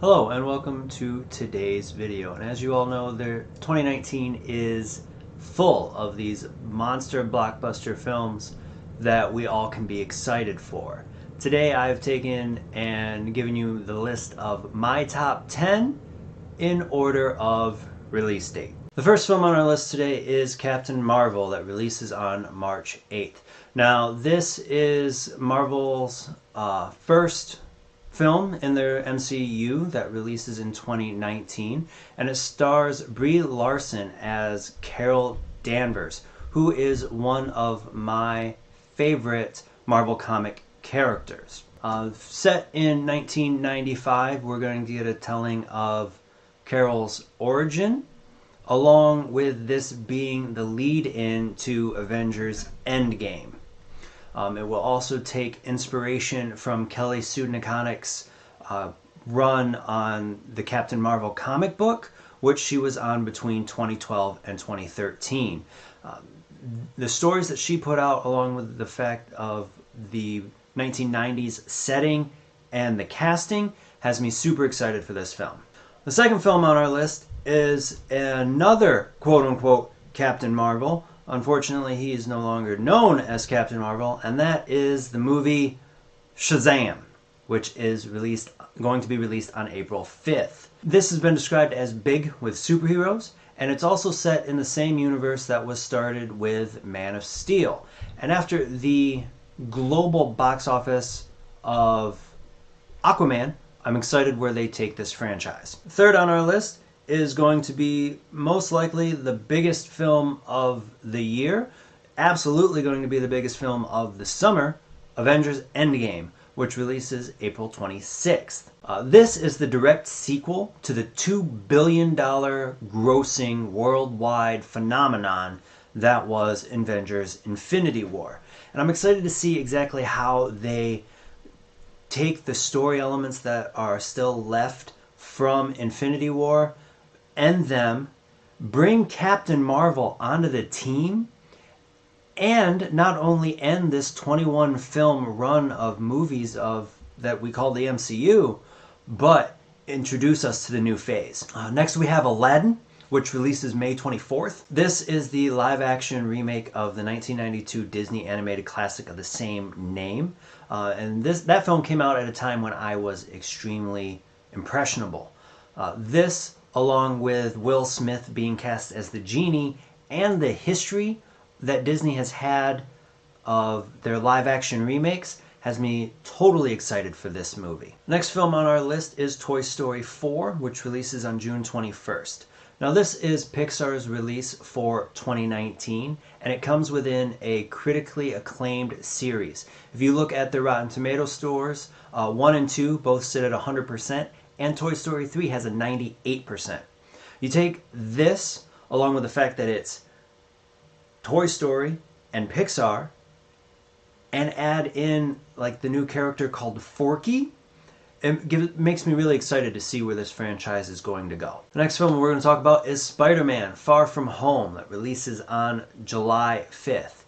Hello and welcome to today's video. And as you all know, 2019 is full of these monster blockbuster films that we all can be excited for. Today I've taken and given you the list of my top 10 in order of release date. The first film on our list today is Captain Marvel that releases on March 8th. Now this is Marvel's first film in their MCU that releases in 2019, and it stars Brie Larson as Carol Danvers, who is one of my favorite Marvel comic characters. Set in 1995, we're going to get a telling of Carol's origin, along with this being the lead-in to Avengers Endgame. It will also take inspiration from Kelly Sue DeConnick's run on the Captain Marvel comic book, which she was on between 2012 and 2013. The stories that she put out, along with the fact of the 1990s setting and the casting, has me super excited for this film. The second film on our list is another quote-unquote Captain Marvel. Unfortunately, he is no longer known as Captain Marvel, and that is the movie Shazam, which is going to be released on April 5th. This has been described as big with superheroes, and it's also set in the same universe that was started with Man of Steel. And after the global box office of Aquaman, I'm excited where they take this franchise. Third on our list is going to be most likely the biggest film of the year, absolutely going to be the biggest film of the summer, Avengers Endgame, which releases April 26th. This is the direct sequel to the $2 billion grossing worldwide phenomenon that was Avengers Infinity War. And I'm excited to see exactly how they take the story elements that are still left from Infinity War, end them, bring Captain Marvel onto the team, and not only end this 21 film run of movies that we call the MCU, but introduce us to the new phase. Next we have Aladdin, which releases May 24th. This is the live-action remake of the 1992 Disney animated classic of the same name. And that film came out at a time when I was extremely impressionable. This, along with Will Smith being cast as the genie, and the history that Disney has had of their live-action remakes, has me totally excited for this movie. Next film on our list is Toy Story 4, which releases on June 21st. Now this is Pixar's release for 2019, and it comes within a critically acclaimed series. If you look at the Rotten Tomatoes scores, 1 and 2 both sit at 100%, and Toy Story 3 has a 98%. You take this, along with the fact that it's Toy Story and Pixar, and add in like the new character called Forky, it makes me really excited to see where this franchise is going to go. The next film we're going to talk about is Spider-Man Far From Home, that releases on July 5th.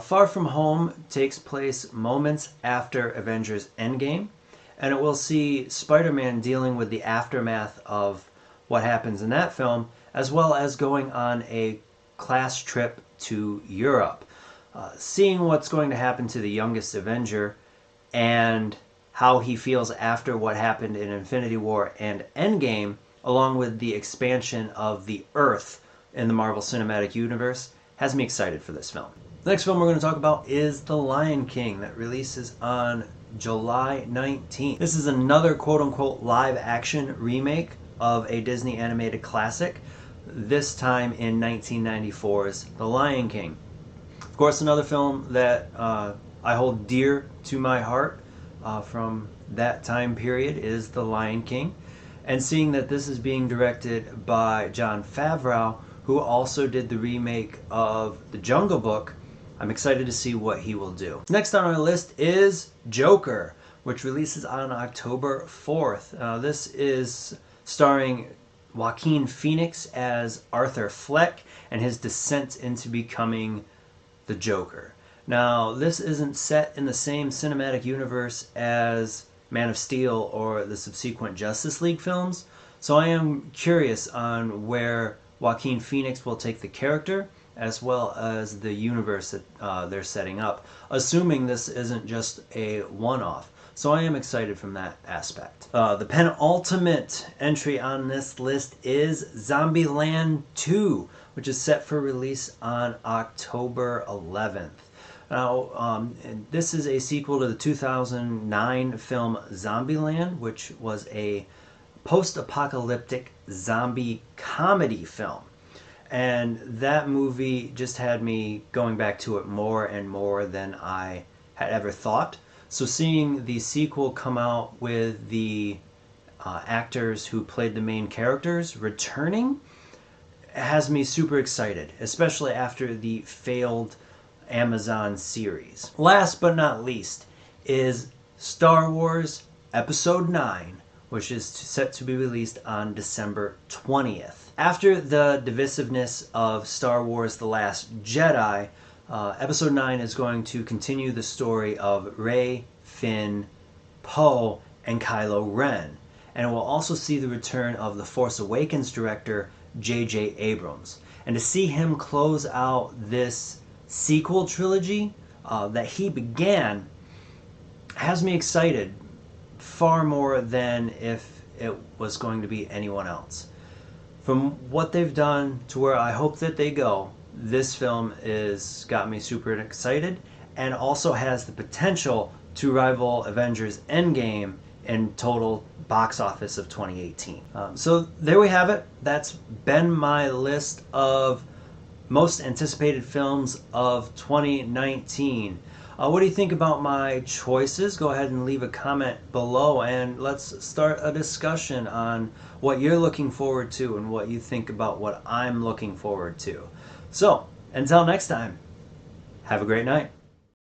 Far From Home takes place moments after Avengers Endgame, and it will see Spider-Man dealing with the aftermath of what happens in that film, as well as going on a class trip to Europe. Seeing what's going to happen to the youngest Avenger and how he feels after what happened in Infinity War and Endgame, along with the expansion of the Earth in the Marvel Cinematic Universe, has me excited for this film. The next film we're going to talk about is The Lion King, that releases on July 19th. This is another quote-unquote live-action remake of a Disney animated classic, this time in 1994's The Lion King. Of course, another film that I hold dear to my heart from that time period is The Lion King. And seeing that this is being directed by Jon Favreau, who also did the remake of The Jungle Book, I'm excited to see what he will do. Next on our list is Joker, which releases on October 4th. This is starring Joaquin Phoenix as Arthur Fleck and his descent into becoming the Joker. Now, this isn't set in the same cinematic universe as Man of Steel or the subsequent Justice League films. So I am curious on where Joaquin Phoenix will take the character as well as the universe that they're setting up, assuming this isn't just a one-off. So I am excited from that aspect. The penultimate entry on this list is Zombieland 2, which is set for release on October 11th. Now, this is a sequel to the 2009 film Zombieland, which was a post-apocalyptic zombie comedy film. And that movie just had me going back to it more and more than I had ever thought. So seeing the sequel come out with the actors who played the main characters returning has me super excited, especially after the failed Amazon series. Last but not least is Star Wars Episode 9, which is set to be released on December 20th. After the divisiveness of Star Wars The Last Jedi, Episode 9 is going to continue the story of Rey, Finn, Poe, and Kylo Ren. And it will also see the return of the Force Awakens director J.J. Abrams. And to see him close out this sequel trilogy that he began has me excited far more than if it was going to be anyone else. From what they've done to where I hope that they go, this film is got me super excited and also has the potential to rival Avengers Endgame in total box office of 2018. So there we have it. That's been my list of most anticipated films of 2019. What do you think about my choices? Go ahead and leave a comment below and let's start a discussion on what you're looking forward to and what you think about what I'm looking forward to. So, until next time, have a great night.